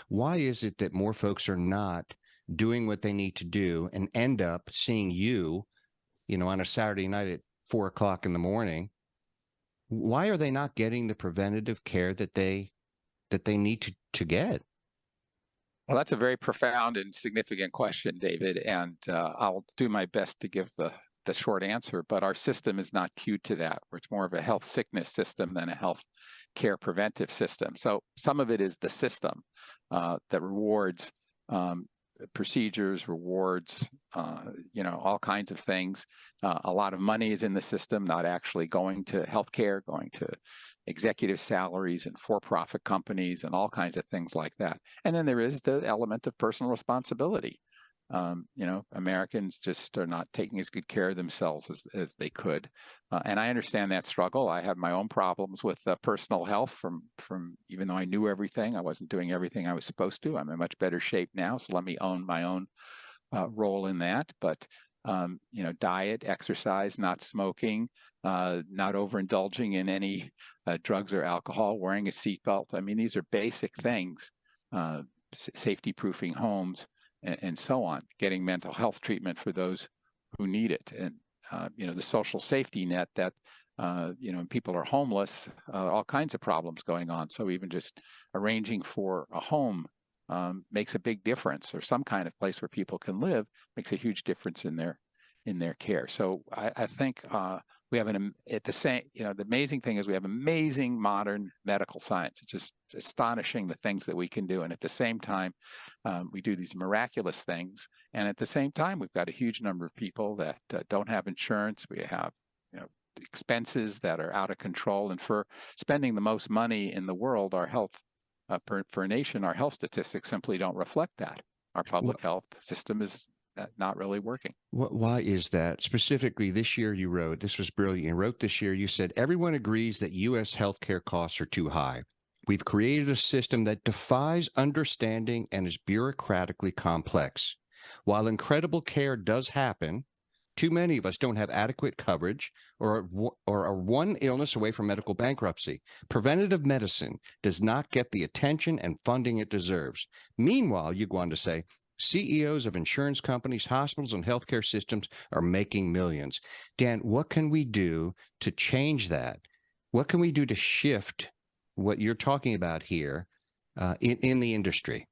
Why is it that more folks are not doing what they need to do and end up seeing you, on a Saturday night at 4 o'clock in the morning? Why are they not getting the preventative care that they need to get? Well, that's a very profound and significant question, David, and I'll do my best to give the short answer, but our system is not cued to that, where it's more of a health sickness system than a health care preventive system. So some of it is the system that rewards procedures, rewards, all kinds of things. A lot of money is in the system, not actually going to healthcare, going to executive salaries and for-profit companies and all kinds of things like that. And then there is the element of personal responsibility. Americans just are not taking as good care of themselves as they could. And I understand that struggle. I have my own problems with personal health from even though I knew everything, I wasn't doing everything I was supposed to. I'm in much better shape now, so let me own my own role in that. But diet, exercise, not smoking, not overindulging in any drugs or alcohol, wearing a seatbelt. I mean, these are basic things, safety proofing homes, and so on, getting mental health treatment for those who need it. And, the social safety net that, people are homeless, all kinds of problems going on. So even just arranging for a home makes a big difference, or some kind of place where people can live makes a huge difference in their care. So I think we have the amazing thing is we have amazing modern medical science. It's just astonishing the things that we can do. And at the same time, we do these miraculous things. And at the same time, we've got a huge number of people that don't have insurance. We have, expenses that are out of control. And for spending the most money in the world, our health for a nation, our health statistics simply don't reflect that. Our public health system is not really working. Why is that? Specifically, this year you wrote, this was brilliant. You wrote this year, you said, everyone agrees that U.S. healthcare costs are too high. We've created a system that defies understanding and is bureaucratically complex. While incredible care does happen, too many of us don't have adequate coverage or are one illness away from medical bankruptcy. Preventative medicine does not get the attention and funding it deserves. Meanwhile, you go on to say, CEOs of insurance companies, hospitals, and healthcare systems are making millions. Dan, what can we do to change that? What can we do to shift what you're talking about here in the industry?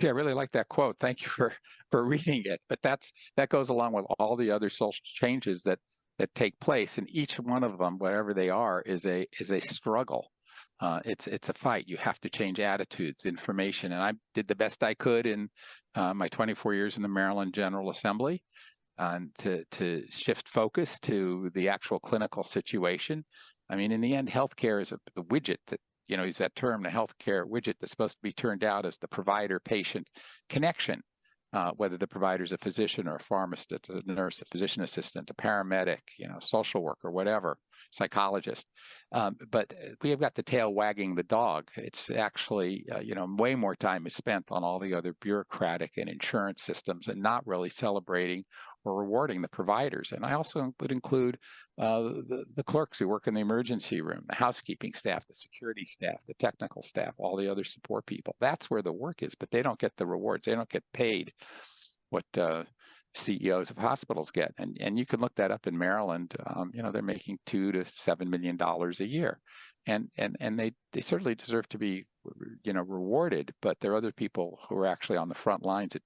Yeah, I really like that quote. Thank you for reading it. But that goes along with all the other social changes that take place, and each one of them, whatever they are, is a struggle. It's a fight. You have to change attitudes, information, and I did the best I could in my 24 years in the Maryland General Assembly, and to shift focus to the actual clinical situation. I mean, in the end, healthcare is the widget that use that term, the healthcare widget that's supposed to be turned out as the provider-patient connection. Whether the provider is a physician or a pharmacist, a nurse, a physician assistant, a paramedic, social worker, whatever, psychologist. But we have got the tail wagging the dog. It's actually, way more time is spent on all the other bureaucratic and insurance systems and not really celebrating or rewarding the providers. And I also would include the clerks who work in the emergency room, the housekeeping staff, the security staff, the technical staff, all the other support people. That's where the work is, but they don't get the rewards. They don't get paid what CEOs of hospitals get. And you can look that up in Maryland. They're making $2 to $7 million a year. And they certainly deserve to be, rewarded, but there are other people who are actually on the front lines at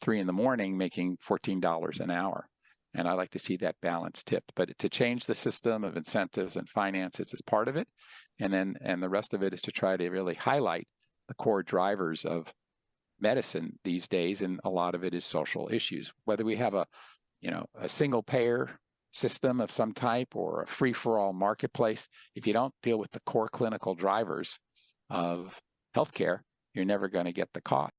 3 a.m. making $14 an hour. And I like to see that balance tipped. But to change the system of incentives and finances is part of it. And the rest of it is to try to really highlight the core drivers of medicine these days. And a lot of it is social issues. Whether we have a single payer system of some type or a free-for-all marketplace, if you don't deal with the core clinical drivers of healthcare, you're never going to get the cost.